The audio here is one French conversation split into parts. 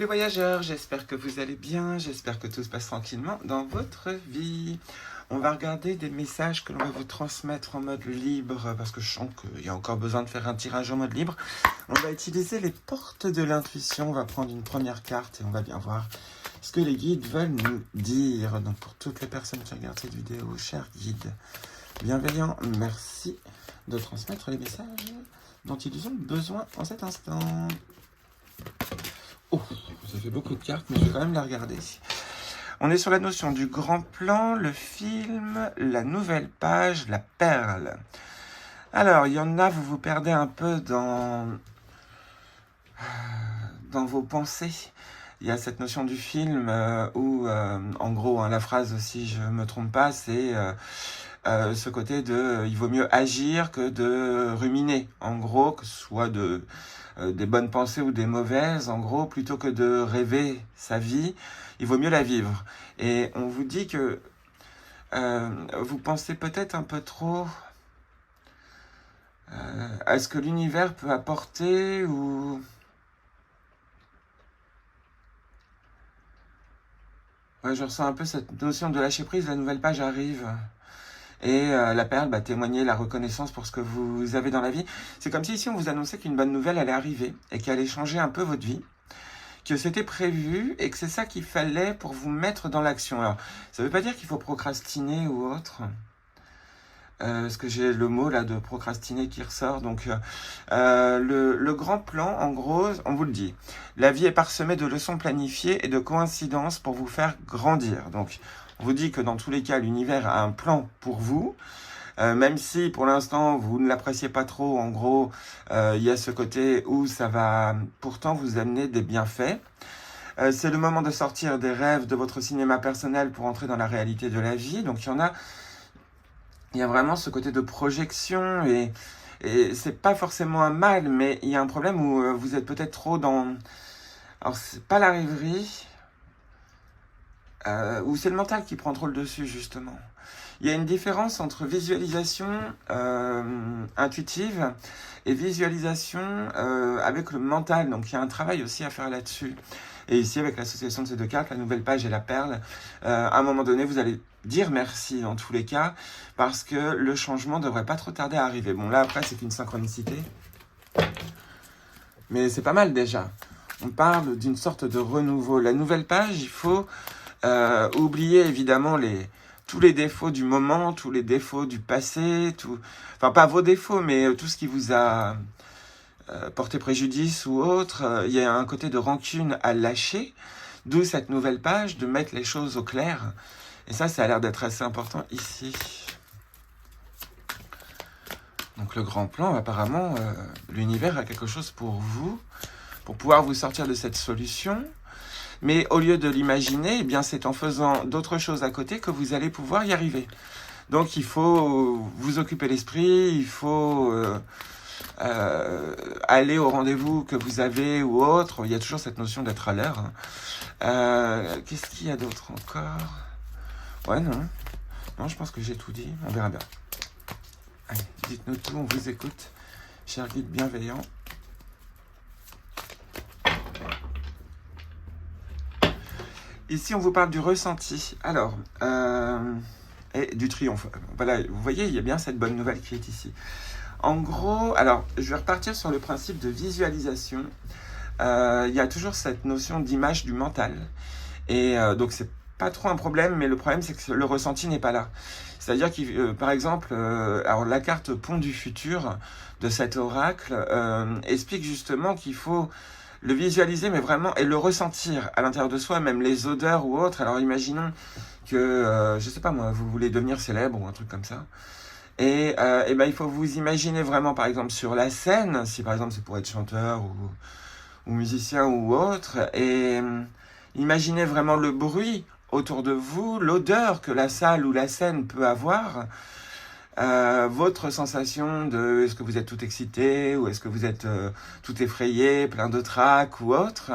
les voyageurs, j'espère que vous allez bien, j'espère que tout se passe tranquillement dans votre vie. On va regarder des messages que l'on va vous transmettre en mode libre, parce que je sens qu'il y a encore besoin de faire un tirage en mode libre. On va utiliser les portes de l'intuition, on va prendre une première carte et on va bien voir ce que les guides veulent nous dire. Donc pour toutes les personnes qui regardent cette vidéo, chers guides bienveillants, merci de transmettre les messages dont ils ont besoin en cet instant. Oh, ça fait beaucoup de cartes, mais je vais quand même les regarder. On est sur la notion du grand plan, le film, la nouvelle page, la perle. Alors, il y en a, vous vous perdez un peu dans vos pensées. Il y a cette notion du film où, en gros, la phrase, si je ne me trompe pas, c'est ce côté de il vaut mieux agir que de ruminer. En gros, que ce soit des bonnes pensées ou des mauvaises, en gros, plutôt que de rêver sa vie, il vaut mieux la vivre. Et on vous dit que vous pensez peut-être un peu trop à ce que l'univers peut apporter ou... Ouais, je ressens un peu cette notion de lâcher prise, la nouvelle page arrive. Et la perle, témoigner la reconnaissance pour ce que vous avez dans la vie. C'est comme si ici on vous annonçait qu'une bonne nouvelle allait arriver et qu'elle allait changer un peu votre vie, que c'était prévu et que c'est ça qu'il fallait pour vous mettre dans l'action. Alors, ça ne veut pas dire qu'il faut procrastiner ou autre, parce que j'ai le mot là de procrastiner qui ressort. Donc, le grand plan, en gros, on vous le dit. La vie est parsemée de leçons planifiées et de coïncidences pour vous faire grandir. Donc, on vous dit que dans tous les cas, l'univers a un plan pour vous. Même si pour l'instant vous ne l'appréciez pas trop, en gros, il y a ce côté où ça va pourtant vous amener des bienfaits. C'est le moment de sortir des rêves de votre cinéma personnel pour entrer dans la réalité de la vie. Donc il y a vraiment ce côté de projection et c'est pas forcément un mal, mais il y a un problème où vous êtes peut-être trop dans... Alors c'est pas la rêverie, ou c'est le mental qui prend trop le dessus justement. Il y a une différence entre visualisation intuitive et visualisation avec le mental. Donc il y a un travail aussi à faire là-dessus. Et ici, avec l'association de ces deux cartes, la nouvelle page et la perle, à un moment donné, vous allez dire merci dans tous les cas, parce que le changement ne devrait pas trop tarder à arriver. Bon, là, après, c'est qu'une synchronicité. Mais c'est pas mal déjà. On parle d'une sorte de renouveau. La nouvelle page, il faut oublier évidemment tous les défauts du moment, tous les défauts du passé, enfin pas vos défauts, mais tout ce qui vous a porté préjudice ou autre. Il y a un côté de rancune à lâcher, d'où cette nouvelle page, de mettre les choses au clair. Et ça a l'air d'être assez important ici. Donc le grand plan, apparemment, l'univers a quelque chose pour vous, pour pouvoir vous sortir de cette solution. Mais au lieu de l'imaginer, eh bien c'est en faisant d'autres choses à côté que vous allez pouvoir y arriver. Donc il faut vous occuper l'esprit, il faut aller au rendez-vous que vous avez ou autre. Il y a toujours cette notion d'être à l'heure. Qu'est-ce qu'il y a d'autre encore? Ouais, non, je pense que j'ai tout dit. On verra bien. Allez, dites-nous tout, on vous écoute, chers guides bienveillants. Ici, on vous parle du ressenti. Alors, et du triomphe. Voilà, vous voyez, il y a bien cette bonne nouvelle qui est ici. En gros, alors, je vais repartir sur le principe de visualisation. Il y a toujours cette notion d'image du mental. Et donc, c'est pas trop un problème, mais le problème, c'est que le ressenti n'est pas là. C'est-à-dire que, par exemple, alors la carte Pont du futur de cet oracle explique justement qu'il faut le visualiser, mais vraiment, et le ressentir à l'intérieur de soi, même les odeurs ou autres. Alors imaginons que, je sais pas moi, vous voulez devenir célèbre ou un truc comme ça. Et il faut vous imaginer vraiment, par exemple, sur la scène, si par exemple c'est pour être chanteur ou musicien ou autre, et imaginez vraiment le bruit autour de vous, l'odeur que la salle ou la scène peut avoir, votre sensation de est-ce que vous êtes tout excité ou est-ce que vous êtes tout effrayé, plein de trac ou autre.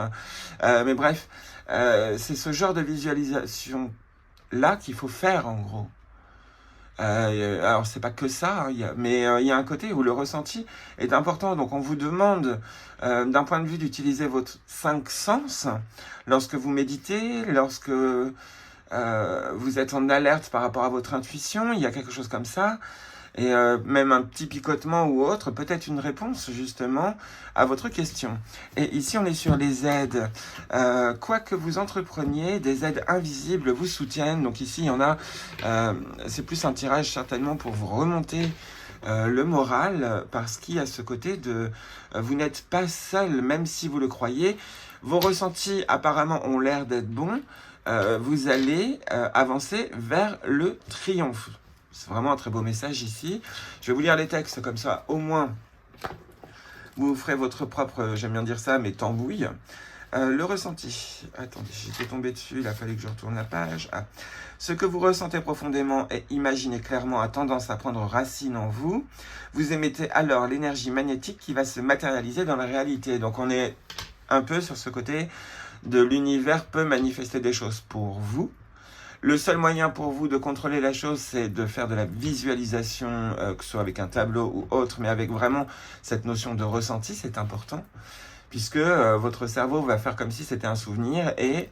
Mais bref, c'est ce genre de visualisation là qu'il faut faire en gros. Alors, c'est pas que ça, hein, mais il y a un côté où le ressenti est important. Donc, on vous demande, d'un point de vue, d'utiliser votre 5 sens lorsque vous méditez, lorsque vous êtes en alerte par rapport à votre intuition. Il y a quelque chose comme ça. Et même un petit picotement ou autre, peut-être une réponse justement à votre question. Et ici, on est sur les aides. Quoi que vous entrepreniez, des aides invisibles vous soutiennent. Donc ici, il y en a, c'est plus un tirage certainement pour vous remonter le moral, parce qu'il y a ce côté de vous n'êtes pas seul, même si vous le croyez. Vos ressentis apparemment ont l'air d'être bons. Vous allez avancer vers le triomphe. C'est vraiment un très beau message ici. Je vais vous lire les textes, comme ça, au moins, vous ferez votre propre, j'aime bien dire ça, mais tambouille. Le ressenti. Attendez, j'étais tombé dessus, il a fallu que je retourne la page. Ah. Ce que vous ressentez profondément et imaginez clairement a tendance à prendre racine en vous. Vous émettez alors l'énergie magnétique qui va se matérialiser dans la réalité. Donc on est un peu sur ce côté de l'univers peut manifester des choses pour vous. Le seul moyen pour vous de contrôler la chose, c'est de faire de la visualisation, que ce soit avec un tableau ou autre, mais avec vraiment cette notion de ressenti, c'est important, puisque votre cerveau va faire comme si c'était un souvenir et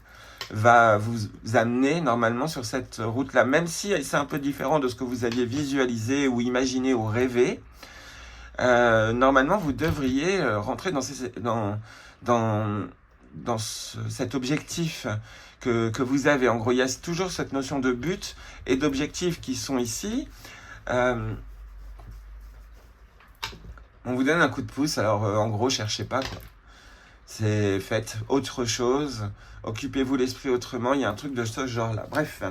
va vous amener normalement sur cette route-là, même si c'est un peu différent de ce que vous aviez visualisé ou imaginé ou rêvé. Normalement, vous devriez rentrer dans cet objectif que vous avez. En gros, il y a toujours cette notion de but et d'objectif qui sont ici. On vous donne un coup de pouce, alors en gros, cherchez pas, quoi. C'est faites autre chose, occupez-vous l'esprit autrement, il y a un truc de ce genre-là. Bref,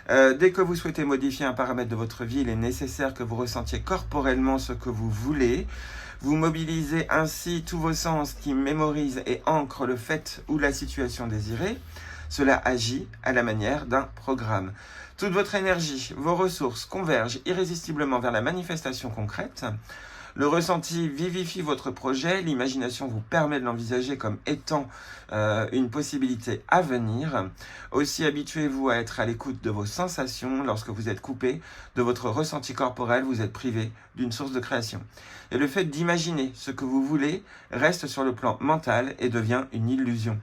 dès que vous souhaitez modifier un paramètre de votre vie, il est nécessaire que vous ressentiez corporellement ce que vous voulez. Vous mobilisez ainsi tous vos sens qui mémorisent et ancrent le fait ou la situation désirée. Cela agit à la manière d'un programme. Toute votre énergie, vos ressources convergent irrésistiblement vers la manifestation concrète. Le ressenti vivifie votre projet, l'imagination vous permet de l'envisager comme étant une possibilité à venir. Aussi habituez-vous à être à l'écoute de vos sensations. Lorsque vous êtes coupé de votre ressenti corporel, vous êtes privé d'une source de création. Et le fait d'imaginer ce que vous voulez reste sur le plan mental et devient une illusion.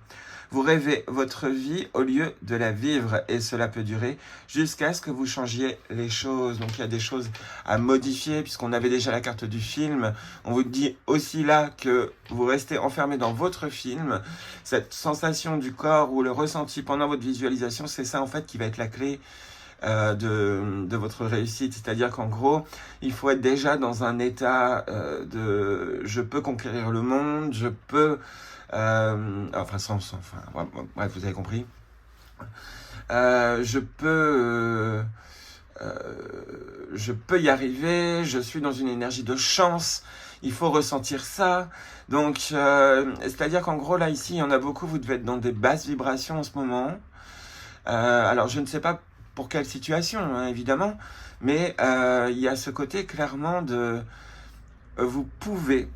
Vous rêvez votre vie au lieu de la vivre et cela peut durer jusqu'à ce que vous changiez les choses. Donc il y a des choses à modifier puisqu'on avait déjà la carte du film. On vous dit aussi là que vous restez enfermé dans votre film. Cette sensation du corps ou le ressenti pendant votre visualisation, c'est ça en fait qui va être la clé de votre réussite. C'est-à-dire qu'en gros, il faut être déjà dans un état de « je peux conquérir le monde, je peux… » bref, vous avez compris. Je peux y arriver, je suis dans une énergie de chance, il faut ressentir ça. Donc, c'est-à-dire qu'en gros, là, ici, il y en a beaucoup, vous devez être dans des basses vibrations en ce moment. Alors, je ne sais pas pour quelle situation, hein, évidemment, mais il y a ce côté clairement de… vous pouvez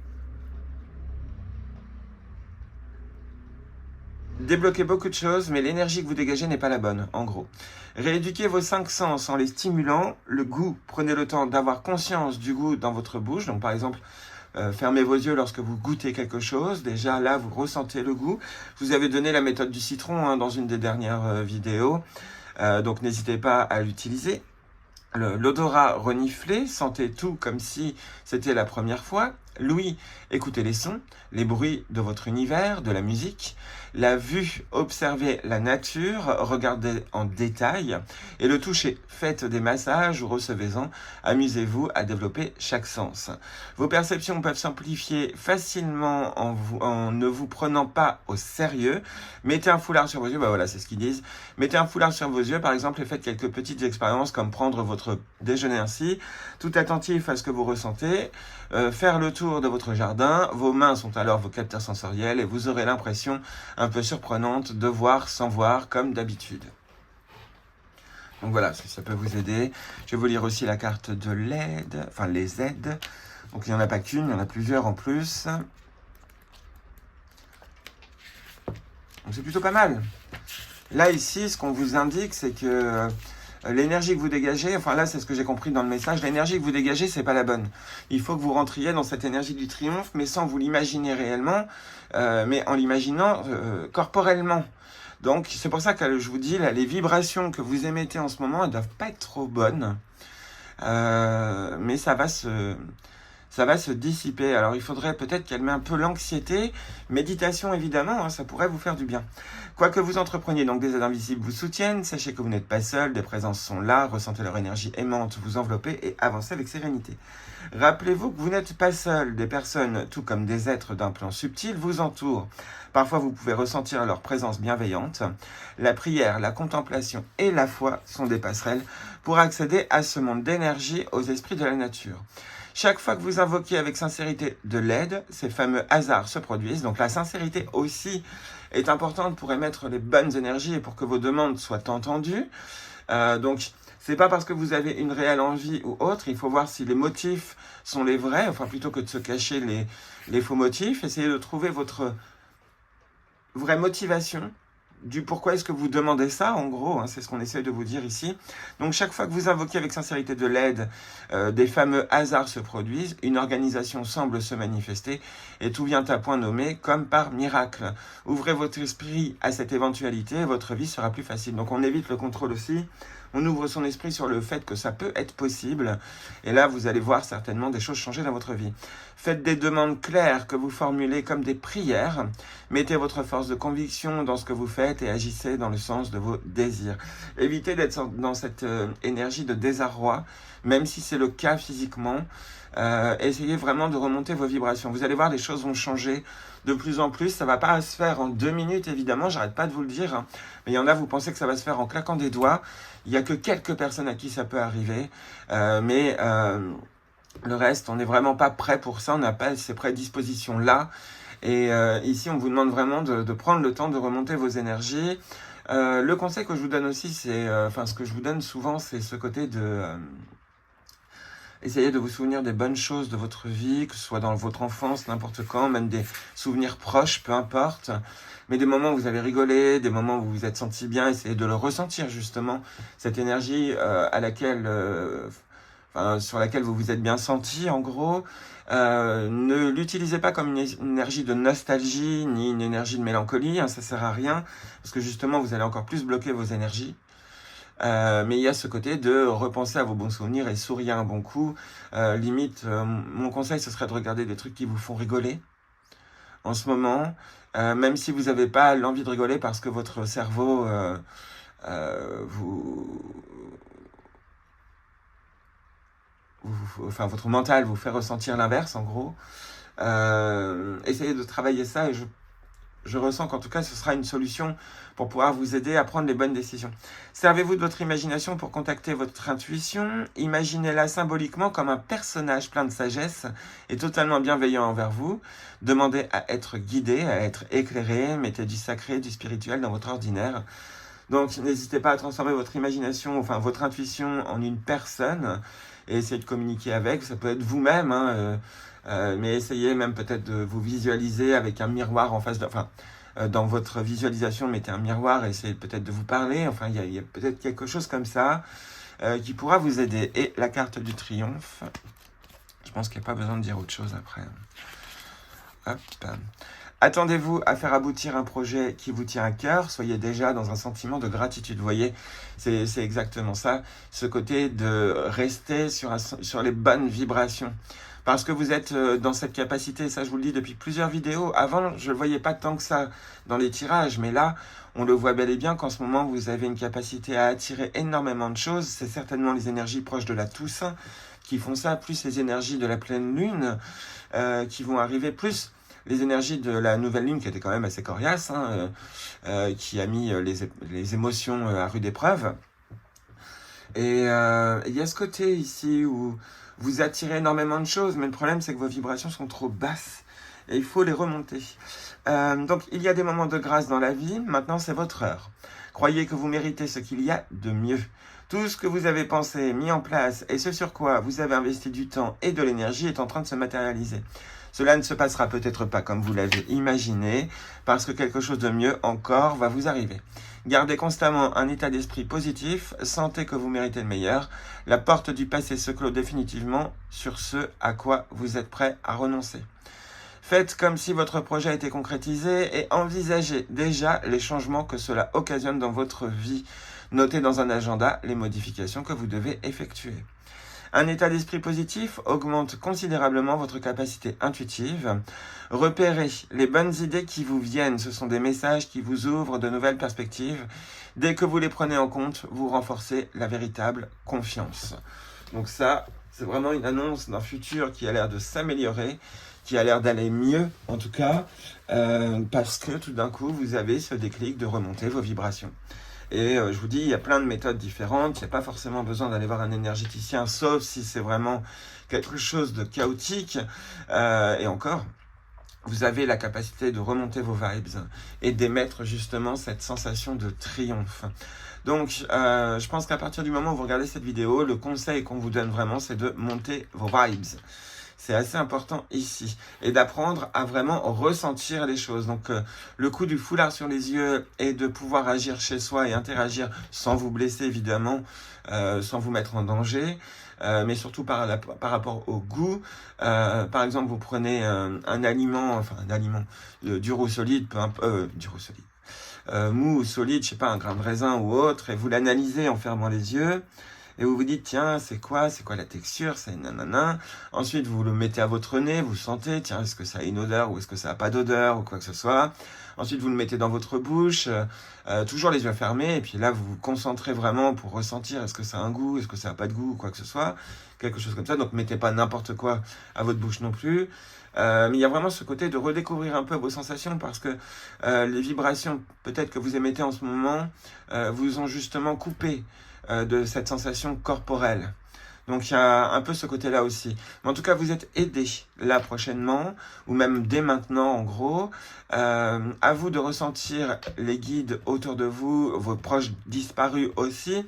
débloquer beaucoup de choses, mais l'énergie que vous dégagez n'est pas la bonne, en gros. Rééduquez vos 5 sens en les stimulant. Le goût, prenez le temps d'avoir conscience du goût dans votre bouche. Donc par exemple, fermez vos yeux lorsque vous goûtez quelque chose. Déjà là, vous ressentez le goût. Je vous avais donné la méthode du citron dans une des dernières vidéos. Donc n'hésitez pas à l'utiliser. L'odorat reniflé, sentez tout comme si c'était la première fois. L'ouïe, écoutez les sons, les bruits de votre univers, de la musique. La vue, observez la nature, regardez en détail. Et le toucher, faites des massages ou recevez-en. Amusez-vous à développer chaque sens. Vos perceptions peuvent s'amplifier facilement en ne vous prenant pas au sérieux. Mettez un foulard sur vos yeux, voilà, c'est ce qu'ils disent. Mettez un foulard sur vos yeux, par exemple, et faites quelques petites expériences comme prendre votre déjeuner ainsi, tout attentif à ce que vous ressentez, faire le tour de votre jardin. Vos mains sont alors vos capteurs sensoriels et vous aurez l'impression un peu surprenante de voir sans voir comme d'habitude. Donc voilà, ça peut vous aider. Je vais vous lire aussi la carte de l'aide, enfin les aides. Donc il n'y en a pas qu'une, il y en a plusieurs en plus. Donc c'est plutôt pas mal. Là ici, ce qu'on vous indique, c'est que l'énergie que vous dégagez, enfin là c'est ce que j'ai compris dans le message, l'énergie que vous dégagez c'est pas la bonne. Il faut que vous rentriez dans cette énergie du triomphe, mais sans vous l'imaginer réellement, mais en l'imaginant corporellement. Donc c'est pour ça que je vous dis, là, les vibrations que vous émettez en ce moment, elles doivent pas être trop bonnes, mais ça va se dissiper. Alors il faudrait peut-être calmer un peu l'anxiété. Méditation évidemment, hein, ça pourrait vous faire du bien. Quoi que vous entrepreniez, donc des aides invisibles vous soutiennent. Sachez que vous n'êtes pas seul, des présences sont là. Ressentez leur énergie aimante, vous envelopper et avancez avec sérénité. Rappelez-vous que vous n'êtes pas seul. Des personnes, tout comme des êtres d'un plan subtil, vous entourent. Parfois vous pouvez ressentir leur présence bienveillante. La prière, la contemplation et la foi sont des passerelles pour accéder à ce monde d'énergie, aux esprits de la nature. Chaque fois que vous invoquez avec sincérité de l'aide, ces fameux hasards se produisent. Donc la sincérité aussi est importante pour émettre les bonnes énergies et pour que vos demandes soient entendues. Donc c'est pas parce que vous avez une réelle envie ou autre, il faut voir si les motifs sont les vrais, enfin plutôt que de se cacher les faux motifs. Essayez de trouver votre vraie motivation du pourquoi est-ce que vous demandez ça, en gros, hein, c'est ce qu'on essaie de vous dire ici. Donc chaque fois que vous invoquez avec sincérité de l'aide, des fameux hasards se produisent, une organisation semble se manifester, et tout vient à point nommé comme par miracle. Ouvrez votre esprit à cette éventualité, votre vie sera plus facile. Donc on évite le contrôle aussi, on ouvre son esprit sur le fait que ça peut être possible, et là vous allez voir certainement des choses changer dans votre vie. Faites des demandes claires que vous formulez comme des prières, mettez votre force de conviction dans ce que vous faites et agissez dans le sens de vos désirs. Évitez d'être dans cette énergie de désarroi, même si c'est le cas physiquement. Essayez vraiment de remonter vos vibrations. Vous allez voir, les choses vont changer de plus en plus. Ça ne va pas se faire en 2 minutes, évidemment, j'arrête pas de vous le dire. Hein. Mais il y en a, vous pensez que ça va se faire en claquant des doigts. Il n'y a que quelques personnes à qui ça peut arriver. Mais le reste, on n'est vraiment pas prêt pour ça. On n'a pas ces prédispositions-là. Et ici, on vous demande vraiment de prendre le temps de remonter vos énergies. Le conseil que je vous donne aussi, c'est, ce que je vous donne souvent, c'est ce côté de essayez de vous souvenir des bonnes choses de votre vie, que ce soit dans votre enfance, n'importe quand, même des souvenirs proches, peu importe. Mais des moments où vous avez rigolé, des moments où vous vous êtes senti bien, essayez de le ressentir justement, cette énergie sur laquelle vous vous êtes bien senti, en gros. Ne l'utilisez pas comme une énergie de nostalgie, ni une énergie de mélancolie, hein, ça sert à rien, parce que justement vous allez encore plus bloquer vos énergies. Mais il y a ce côté de repenser à vos bons souvenirs et sourire un bon coup. Limite, mon conseil, ce serait de regarder des trucs qui vous font rigoler en ce moment, même si vous n'avez pas l'envie de rigoler parce que votre cerveau votre mental vous fait ressentir l'inverse, en gros. Essayez de travailler ça et je ressens qu'en tout cas, ce sera une solution pour pouvoir vous aider à prendre les bonnes décisions. Servez-vous de votre imagination pour contacter votre intuition. Imaginez-la symboliquement comme un personnage plein de sagesse et totalement bienveillant envers vous. Demandez à être guidé, à être éclairé. Mettez du sacré, du spirituel dans votre ordinaire. Donc, n'hésitez pas à transformer votre imagination, votre intuition en une personne et essayez de communiquer avec. Ça peut être vous-même, hein, mais essayez même peut-être de vous visualiser avec un miroir en face de... dans votre visualisation, mettez un miroir et essayez peut-être de vous parler. Il y a peut-être quelque chose comme ça qui pourra vous aider. Et la carte du triomphe, je pense qu'il n'y a pas besoin de dire autre chose après. Hop. Attendez-vous à faire aboutir un projet qui vous tient à cœur. Soyez déjà dans un sentiment de gratitude. Vous voyez, c'est exactement ça. Ce côté de rester sur les bonnes vibrations. Parce que vous êtes dans cette capacité, ça je vous le dis depuis plusieurs vidéos. Avant, je ne le voyais pas tant que ça dans les tirages, mais là, on le voit bel et bien qu'en ce moment, vous avez une capacité à attirer énormément de choses. C'est certainement les énergies proches de la Toussaint qui font ça, plus les énergies de la pleine lune qui vont arriver, plus les énergies de la nouvelle lune qui était quand même assez coriace, qui a mis les émotions à rude épreuve. Et il y a ce côté ici où vous attirez énormément de choses, mais le problème c'est que vos vibrations sont trop basses et il faut les remonter. Donc il y a des moments de grâce dans la vie, maintenant c'est votre heure. Croyez que vous méritez ce qu'il y a de mieux. Tout ce que vous avez pensé, mis en place et ce sur quoi vous avez investi du temps et de l'énergie est en train de se matérialiser. Cela ne se passera peut-être pas comme vous l'avez imaginé, parce que quelque chose de mieux encore va vous arriver. Gardez constamment un état d'esprit positif, sentez que vous méritez le meilleur. La porte du passé se clôt définitivement sur ce à quoi vous êtes prêt à renoncer. Faites comme si votre projet a été concrétisé et envisagez déjà les changements que cela occasionne dans votre vie. Notez dans un agenda les modifications que vous devez effectuer. Un état d'esprit positif augmente considérablement votre capacité intuitive. Repérez les bonnes idées qui vous viennent. Ce sont des messages qui vous ouvrent de nouvelles perspectives. Dès que vous les prenez en compte, vous renforcez la véritable confiance. Donc ça, c'est vraiment une annonce d'un futur qui a l'air de s'améliorer, qui a l'air d'aller mieux en tout cas, parce que tout d'un coup, vous avez ce déclic de remonter vos vibrations. Et je vous dis, il y a plein de méthodes différentes, il n'y a pas forcément besoin d'aller voir un énergéticien, sauf si c'est vraiment quelque chose de chaotique. Et encore, vous avez la capacité de remonter vos vibes et d'émettre justement cette sensation de triomphe. Donc, je pense qu'à partir du moment où vous regardez cette vidéo, le conseil qu'on vous donne vraiment, c'est de monter vos vibes. C'est assez important ici. Et d'apprendre à vraiment ressentir les choses. Donc, le coup du foulard sur les yeux et de pouvoir agir chez soi et interagir sans vous blesser, évidemment, sans vous mettre en danger, mais surtout par rapport au goût. Par exemple, vous prenez un aliment, dur ou solide, dur ou solide, mou ou solide, je sais pas, un grain de raisin ou autre, et vous l'analysez en fermant les yeux. Et vous vous dites, tiens, c'est quoi la texture, c'est nanana. Ensuite, vous le mettez à votre nez, vous sentez, tiens, est-ce que ça a une odeur ou est-ce que ça n'a pas d'odeur ou quoi que ce soit. Ensuite, vous le mettez dans votre bouche, toujours les yeux fermés. Et puis là, vous vous concentrez vraiment pour ressentir, est-ce que ça a un goût, est-ce que ça n'a pas de goût ou quoi que ce soit. Quelque chose comme ça. Donc, mettez pas n'importe quoi à votre bouche non plus. Mais il y a vraiment ce côté de redécouvrir un peu vos sensations parce que les vibrations, peut-être que vous émettez en ce moment, vous ont justement coupé de cette sensation corporelle. Donc il y a un peu ce côté-là aussi. Mais en tout cas, vous êtes aidé là prochainement, ou même dès maintenant en gros. À vous de ressentir les guides autour de vous, vos proches disparus aussi.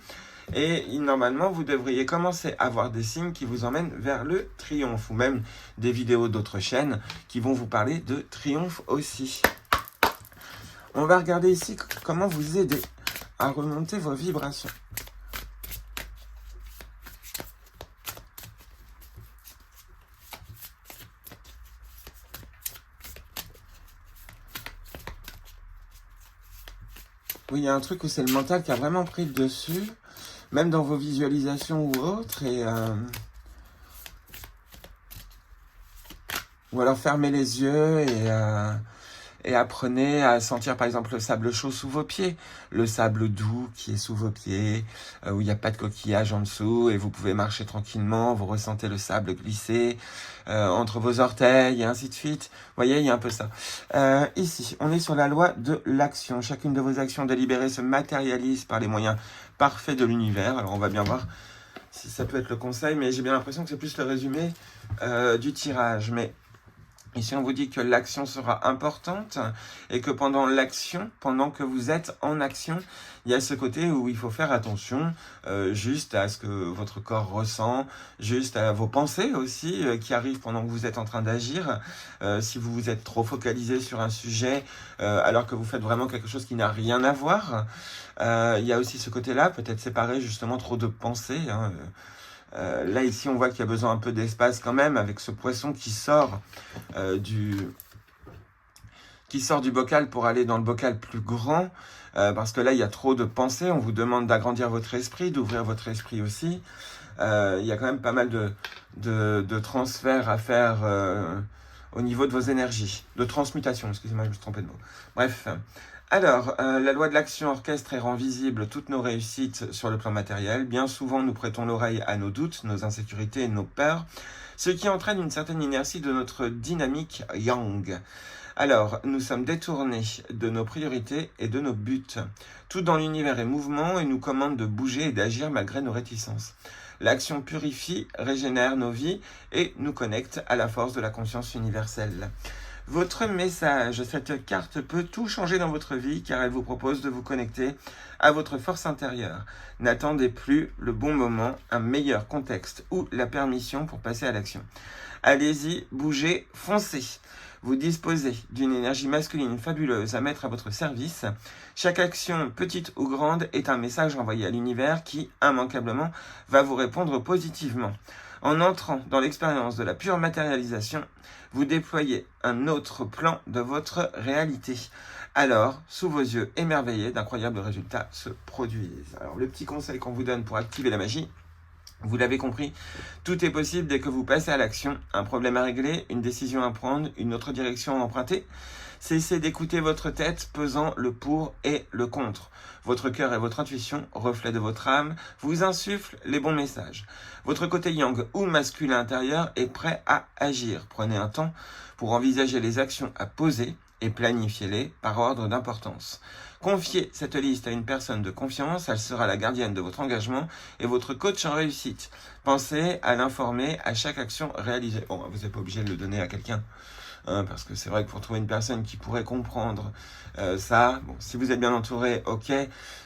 Et normalement, vous devriez commencer à voir des signes qui vous emmènent vers le triomphe, ou même des vidéos d'autres chaînes qui vont vous parler de triomphe aussi. On va regarder ici comment vous aider à remonter vos vibrations. Oui, il y a un truc où c'est le mental qui a vraiment pris le dessus, même dans vos visualisations ou autres, ou alors fermez les yeux et apprenez à sentir par exemple le sable chaud sous vos pieds, le sable doux qui est sous vos pieds, où il n'y a pas de coquillage en dessous et vous pouvez marcher tranquillement, vous ressentez le sable glisser entre vos orteils et ainsi de suite. Vous voyez, il y a un peu ça. Ici, on est sur la loi de l'action. Chacune de vos actions délibérées se matérialise par les moyens parfaits de l'univers. Alors on va bien voir si ça peut être le conseil, mais j'ai bien l'impression que c'est plus le résumé du tirage. Mais ici, on vous dit que l'action sera importante et que pendant l'action, pendant que vous êtes en action, il y a ce côté où il faut faire attention juste à ce que votre corps ressent, juste à vos pensées aussi qui arrivent pendant que vous êtes en train d'agir. Si vous vous êtes trop focalisé sur un sujet alors que vous faites vraiment quelque chose qui n'a rien à voir, il y a aussi ce côté-là, peut-être séparer justement trop de pensées, là, ici, on voit qu'il y a besoin un peu d'espace quand même avec ce poisson qui sort du bocal pour aller dans le bocal plus grand. Parce que là, il y a trop de pensées. On vous demande d'agrandir votre esprit, d'ouvrir votre esprit aussi. Il y a quand même pas mal de transferts à faire au niveau de vos énergies. De transmutation, excusez-moi, je me suis trompé de mot. Bref. Alors, la loi de l'action orchestre et rend visible toutes nos réussites sur le plan matériel. Bien souvent, nous prêtons l'oreille à nos doutes, nos insécurités et nos peurs, ce qui entraîne une certaine inertie de notre dynamique yang. Alors, nous sommes détournés de nos priorités et de nos buts. Tout dans l'univers est mouvement et nous commande de bouger et d'agir malgré nos réticences. L'action purifie, régénère nos vies et nous connecte à la force de la conscience universelle. Votre message, cette carte peut tout changer dans votre vie car elle vous propose de vous connecter à votre force intérieure. N'attendez plus le bon moment, un meilleur contexte ou la permission pour passer à l'action. Allez-y, bougez, foncez. Vous disposez d'une énergie masculine fabuleuse à mettre à votre service. Chaque action, petite ou grande, est un message envoyé à l'univers qui, immanquablement, va vous répondre positivement. En entrant dans l'expérience de la pure matérialisation, vous déployez un autre plan de votre réalité. Alors, sous vos yeux émerveillés, d'incroyables résultats se produisent. Alors, le petit conseil qu'on vous donne pour activer la magie, vous l'avez compris, tout est possible dès que vous passez à l'action. Un problème à régler, une décision à prendre, une autre direction à emprunter. Cessez d'écouter votre tête pesant le pour et le contre. Votre cœur et votre intuition, reflet de votre âme, vous insufflent les bons messages. Votre côté yang ou masculin intérieur est prêt à agir. Prenez un temps pour envisager les actions à poser et planifiez-les par ordre d'importance. Confiez cette liste à une personne de confiance, elle sera la gardienne de votre engagement et votre coach en réussite. Pensez à l'informer à chaque action réalisée. Bon, vous n'êtes pas obligé de le donner à quelqu'un, hein, parce que c'est vrai que pour trouver une personne qui pourrait comprendre ça, bon, si vous êtes bien entouré, ok,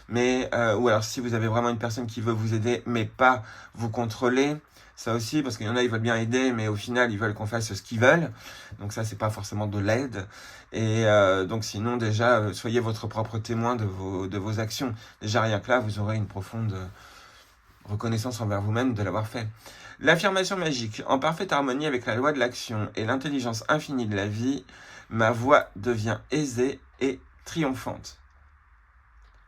mais ou alors si vous avez vraiment une personne qui veut vous aider, mais pas vous contrôler, ça aussi, parce qu'il y en a, ils veulent bien aider, mais au final, ils veulent qu'on fasse ce qu'ils veulent. Donc ça, c'est pas forcément de l'aide. Et donc sinon, déjà, soyez votre propre témoin de vos actions. Déjà, rien que là, vous aurez une profonde reconnaissance envers vous-même de l'avoir fait. L'affirmation magique, en parfaite harmonie avec la loi de l'action et l'intelligence infinie de la vie, ma voix devient aisée et triomphante.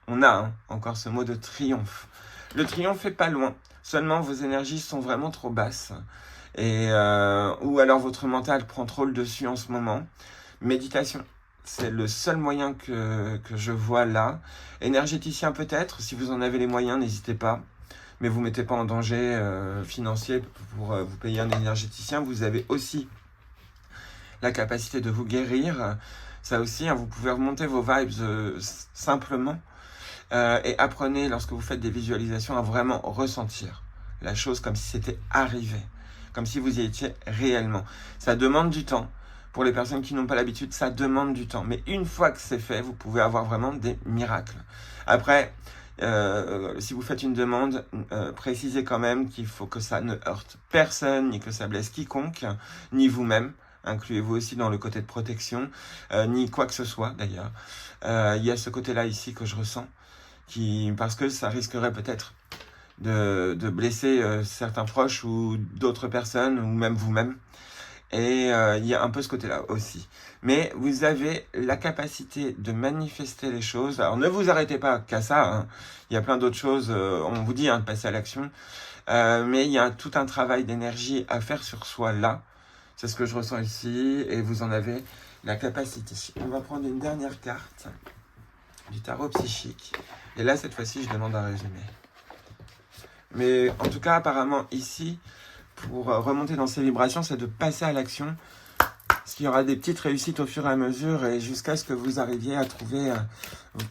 On a encore ce mot de triomphe. Le triomphe est pas loin. Seulement, vos énergies sont vraiment trop basses. Et, ou alors votre mental prend trop le dessus en ce moment. Méditation, c'est le seul moyen que je vois là. Énergéticien peut-être, si vous en avez les moyens, n'hésitez pas. Mais vous ne mettez pas en danger financier pour vous payer un énergéticien. Vous avez aussi la capacité de vous guérir. Ça aussi, hein, vous pouvez remonter vos vibes simplement. Et apprenez, lorsque vous faites des visualisations, à vraiment ressentir la chose comme si c'était arrivé, comme si vous y étiez réellement. Ça demande du temps. Pour les personnes qui n'ont pas l'habitude, ça demande du temps. Mais une fois que c'est fait, vous pouvez avoir vraiment des miracles. Après, si vous faites une demande, précisez quand même qu'il faut que ça ne heurte personne, ni que ça blesse quiconque, ni vous-même. Incluez-vous aussi dans le côté de protection, ni quoi que ce soit d'ailleurs. Il y a ce côté-là ici que je ressens, parce que ça risquerait peut-être de blesser certains proches ou d'autres personnes, ou même vous-même. Et il y a un peu ce côté-là aussi. Mais vous avez la capacité de manifester les choses. Alors ne vous arrêtez pas qu'à ça, hein. Il y a plein d'autres choses, on vous dit de passer à l'action. Mais il y a tout un travail d'énergie à faire sur soi là. C'est ce que je ressens ici et vous en avez la capacité. On va prendre une dernière carte du tarot psychique. Et là, cette fois-ci, je demande un résumé. Mais en tout cas, apparemment, ici, pour remonter dans ces vibrations, c'est de passer à l'action. Parce qu'il y aura des petites réussites au fur et à mesure et jusqu'à ce que vous arriviez à trouver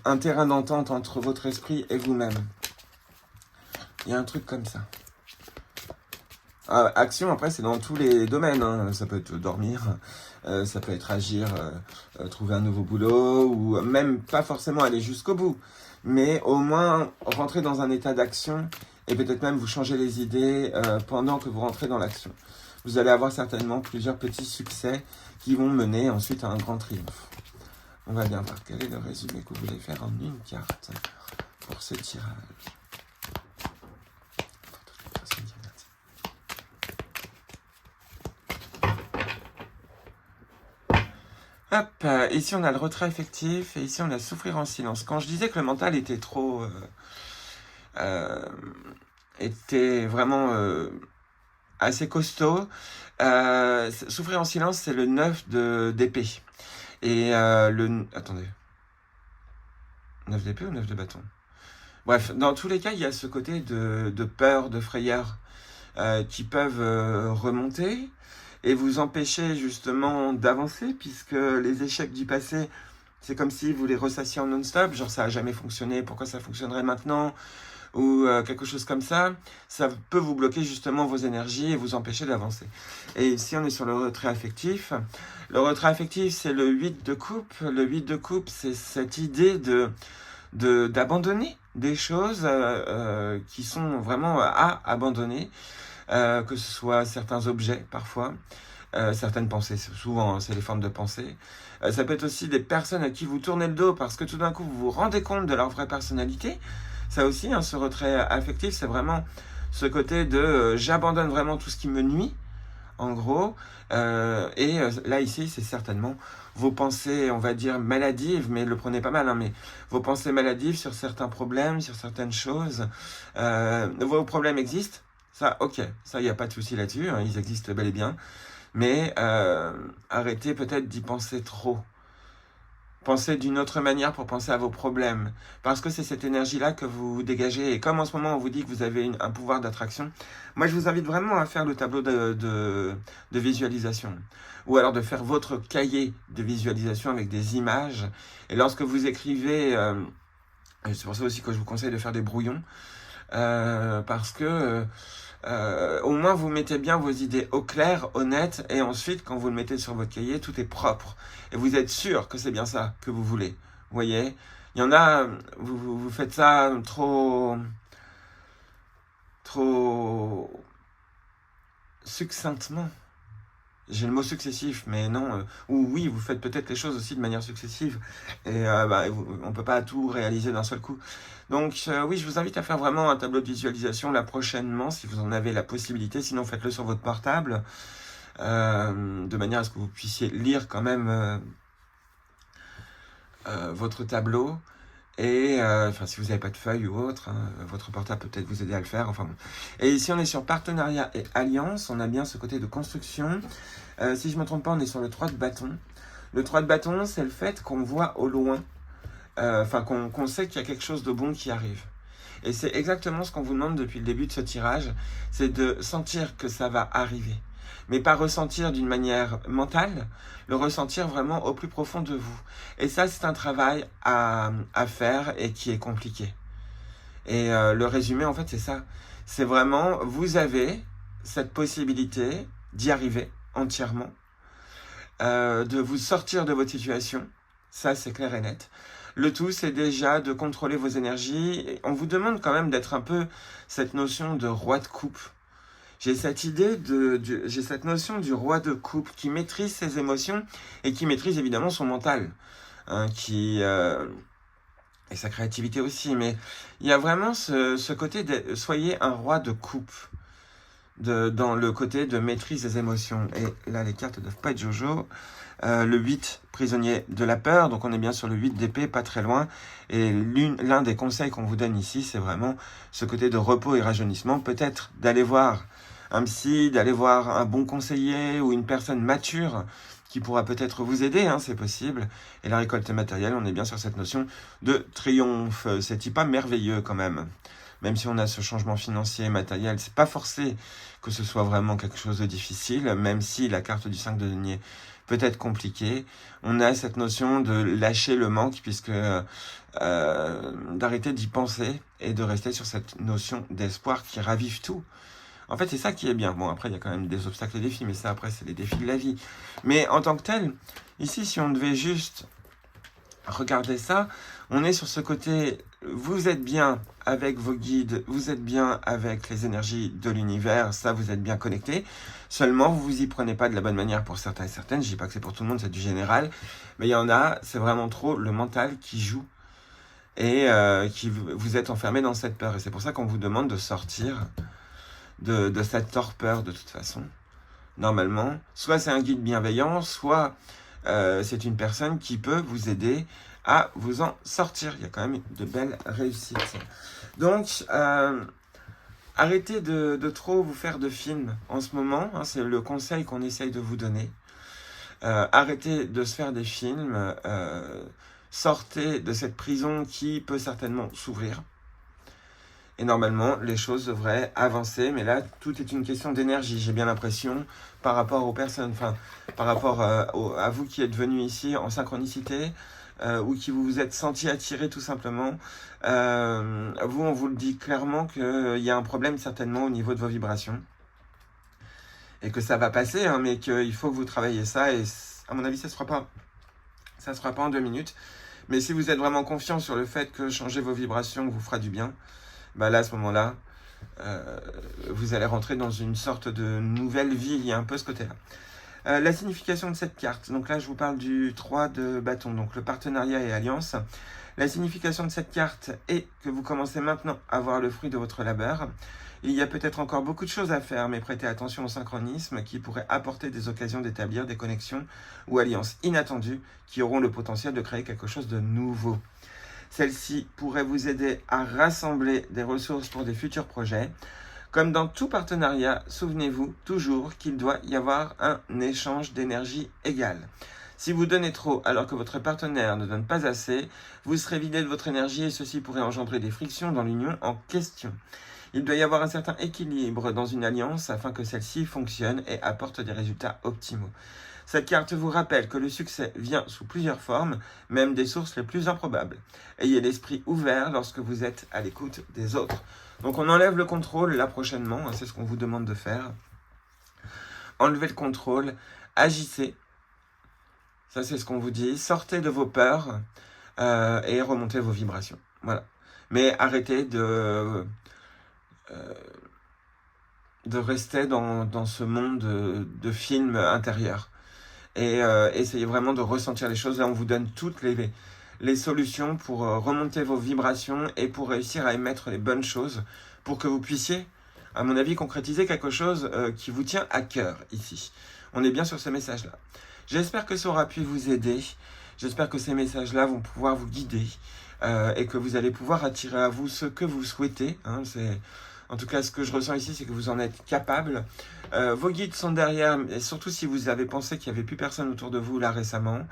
un terrain d'entente entre votre esprit et vous-même. Il y a un truc comme ça. Action, après, c'est dans tous les domaines, hein. Ça peut être dormir, ça peut être agir, trouver un nouveau boulot, ou même pas forcément aller jusqu'au bout. Mais au moins, rentrer dans un état d'action, et peut-être même vous changer les idées pendant que vous rentrez dans l'action. Vous allez avoir certainement plusieurs petits succès qui vont mener ensuite à un grand triomphe. On va bien voir quel est le résumé que vous voulez faire en une carte pour ce tirage. Hop, ici on a le retrait affectif et ici on a souffrir en silence. Quand je disais que le mental était trop... était vraiment assez costaud, souffrir en silence c'est le 9 d'épée. Et attendez. 9 d'épée ou 9 de bâton? Bref, dans tous les cas, il y a ce côté de peur, de frayeur qui peuvent remonter et vous empêcher justement d'avancer, puisque les échecs du passé, c'est comme si vous les ressassiez en non-stop, genre ça n'a jamais fonctionné, pourquoi ça fonctionnerait maintenant? ou quelque chose comme ça peut vous bloquer justement vos énergies et vous empêcher d'avancer. Et ici, on est sur le retrait affectif. Le retrait affectif, c'est le 8 de coupe. Le 8 de coupe, c'est cette idée d'abandonner des choses qui sont vraiment à abandonner, que ce soit certains objets parfois, certaines pensées, souvent c'est les formes de pensée. Ça peut être aussi des personnes à qui vous tournez le dos parce que tout d'un coup vous vous rendez compte de leur vraie personnalité. Ça aussi, hein, ce retrait affectif, c'est vraiment ce côté de j'abandonne vraiment tout ce qui me nuit, en gros. Là, ici, c'est certainement vos pensées, on va dire, maladives, mais le prenez pas mal, hein, mais vos pensées maladives sur certains problèmes, sur certaines choses. Vos problèmes existent, ça, ok, ça, il n'y a pas de souci là-dessus, hein, ils existent bel et bien. Mais arrêtez peut-être d'y penser trop. Pensez d'une autre manière pour penser à vos problèmes. Parce que c'est cette énergie-là que vous dégagez. Et comme en ce moment, on vous dit que vous avez un pouvoir d'attraction, moi, je vous invite vraiment à faire le tableau de visualisation. Ou alors de faire votre cahier de visualisation avec des images. Et lorsque vous écrivez, c'est pour ça aussi que je vous conseille de faire des brouillons, parce que au moins vous mettez bien vos idées au clair, honnêtes, et ensuite quand vous le mettez sur votre cahier, tout est propre. Et vous êtes sûr que c'est bien ça que vous voulez. Vous voyez, il y en a, vous faites ça trop succinctement. J'ai le mot successif, mais non. Ou oui, vous faites peut-être les choses aussi de manière successive. Et on ne peut pas tout réaliser d'un seul coup. Donc oui, je vous invite à faire vraiment un tableau de visualisation là prochainement, si vous en avez la possibilité. Sinon, faites-le sur votre portable, de manière à ce que vous puissiez lire quand même votre tableau. Et si vous n'avez pas de feuille ou autre, hein, votre portable peut peut-être vous aider à le faire. Enfin bon. Et ici, on est sur partenariat et alliance. On a bien ce côté de construction. Si je ne me trompe pas, on est sur le 3 de bâton. Le 3 de bâton, c'est le fait qu'on voit au loin, qu'on sait qu'il y a quelque chose de bon qui arrive. Et c'est exactement ce qu'on vous demande depuis le début de ce tirage, c'est de sentir que ça va arriver. Mais pas ressentir d'une manière mentale, le ressentir vraiment au plus profond de vous. Et ça, c'est un travail à faire et qui est compliqué. Et le résumé, en fait, c'est ça. C'est vraiment, vous avez cette possibilité d'y arriver entièrement, de vous sortir de votre situation. Ça, c'est clair et net. Le tout, c'est déjà de contrôler vos énergies. Et on vous demande quand même d'être un peu cette notion de roi de coupe. J'ai cette idée j'ai cette notion du roi de coupe qui maîtrise ses émotions et qui maîtrise évidemment son mental, hein, et sa créativité aussi. Mais il y a vraiment ce côté de soyez un roi de coupe, dans le côté de maîtrise des émotions. Et là, les cartes ne doivent pas être Jojo. Le 8, prisonnier de la peur. Donc, on est bien sur le 8 d'épée, pas très loin. Et l'un des conseils qu'on vous donne ici, c'est vraiment ce côté de repos et rajeunissement. Peut-être d'aller voir un psy, d'aller voir un bon conseiller ou une personne mature qui pourra peut-être vous aider, hein, c'est possible. Et la récolte matérielle, on est bien sur cette notion de triomphe. C'est pas merveilleux quand même. Même si on a ce changement financier et matériel, c'est pas forcé que ce soit vraiment quelque chose de difficile, même si la carte du 5 de denier peut être compliquée. On a cette notion de lâcher le manque, puisque d'arrêter d'y penser et de rester sur cette notion d'espoir qui ravive tout. En fait, c'est ça qui est bien. Bon, après, il y a quand même des obstacles et des défis, mais ça, après, c'est les défis de la vie. Mais en tant que tel, ici, si on devait juste regarder ça, on est sur ce côté, vous êtes bien avec vos guides, vous êtes bien avec les énergies de l'univers, ça, vous êtes bien connecté. Seulement, vous vous y prenez pas de la bonne manière pour certains et certaines. Je dis pas que c'est pour tout le monde, c'est du général. Mais il y en a, c'est vraiment trop le mental qui joue. Et vous êtes enfermé dans cette peur. Et c'est pour ça qu'on vous demande de sortir de cette torpeur de toute façon. Normalement, soit c'est un guide bienveillant, soit c'est une personne qui peut vous aider à vous en sortir. Il y a quand même de belles réussites. Donc, arrêtez de trop vous faire de films en ce moment. Hein, c'est le conseil qu'on essaye de vous donner. Arrêtez de se faire des films. Sortez de cette prison qui peut certainement s'ouvrir. Et normalement, les choses devraient avancer. Mais là, tout est une question d'énergie, j'ai bien l'impression, par rapport aux personnes, par rapport à vous qui êtes venus ici en synchronicité. ou qui vous vous êtes senti attiré tout simplement, vous, on vous le dit clairement qu'il y a un problème certainement au niveau de vos vibrations. Et que ça va passer, hein, mais qu'il faut que vous travailliez ça. Et à mon avis, ça ne se fera pas en 2 minutes. Mais si vous êtes vraiment confiant sur le fait que changer vos vibrations vous fera du bien, bah là, à ce moment-là, vous allez rentrer dans une sorte de nouvelle vie. Il y a un peu ce côté-là. La signification de cette carte. Donc là, je vous parle du 3 de bâton, donc le partenariat et alliance. La signification de cette carte est que vous commencez maintenant à voir le fruit de votre labeur. Il y a peut-être encore beaucoup de choses à faire, mais prêtez attention au synchronisme qui pourrait apporter des occasions d'établir des connexions ou alliances inattendues qui auront le potentiel de créer quelque chose de nouveau. Celle-ci pourrait vous aider à rassembler des ressources pour des futurs projets. Comme dans tout partenariat, souvenez-vous toujours qu'il doit y avoir un échange d'énergie égale. Si vous donnez trop alors que votre partenaire ne donne pas assez, vous serez vidé de votre énergie et ceci pourrait engendrer des frictions dans l'union en question. Il doit y avoir un certain équilibre dans une alliance afin que celle-ci fonctionne et apporte des résultats optimaux. Cette carte vous rappelle que le succès vient sous plusieurs formes, même des sources les plus improbables. Ayez l'esprit ouvert lorsque vous êtes à l'écoute des autres. Donc on enlève le contrôle là prochainement, c'est ce qu'on vous demande de faire. Enlevez le contrôle, agissez. Ça c'est ce qu'on vous dit. Sortez de vos peurs et remontez vos vibrations. Voilà. Mais arrêtez de rester dans ce monde de films intérieurs. Et essayez vraiment de ressentir les choses. Là, on vous donne toutes les solutions pour remonter vos vibrations et pour réussir à émettre les bonnes choses pour que vous puissiez, à mon avis, concrétiser quelque chose qui vous tient à cœur ici. On est bien sur ce message-là. J'espère que ça aura pu vous aider. J'espère que ces messages-là vont pouvoir vous guider et que vous allez pouvoir attirer à vous ce que vous souhaitez. Hein, en tout cas, ce que je ressens ici, c'est que vous en êtes capable. Vos guides sont derrière, et surtout si vous avez pensé qu'il n'y avait plus personne autour de vous là récemment.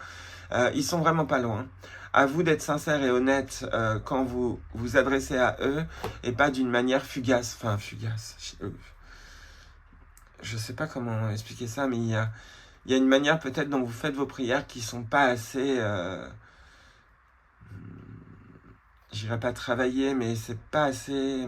Ils sont vraiment pas loin. À vous d'être sincère et honnête quand vous vous adressez à eux et pas d'une manière fugace. Enfin, fugace. Je sais pas comment expliquer ça, mais il y a une manière peut-être dont vous faites vos prières qui sont pas assez... j'irai pas travailler, mais c'est pas assez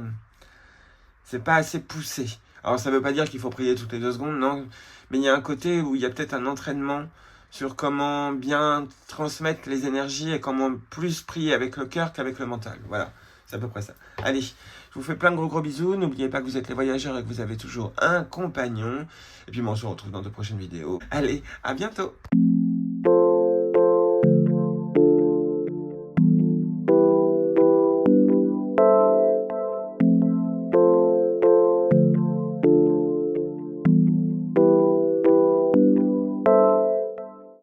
poussé. Alors ça veut pas dire qu'il faut prier toutes les 2 secondes, non, mais il y a un côté où il y a peut-être un entraînement sur comment bien transmettre les énergies et comment plus prier avec le cœur qu'avec le mental. Voilà, c'est à peu près ça. Allez, je vous fais plein de gros bisous. N'oubliez pas que vous êtes les voyageurs et que vous avez toujours un compagnon. Et puis moi, on se retrouve dans de prochaines vidéos. Allez, à bientôt.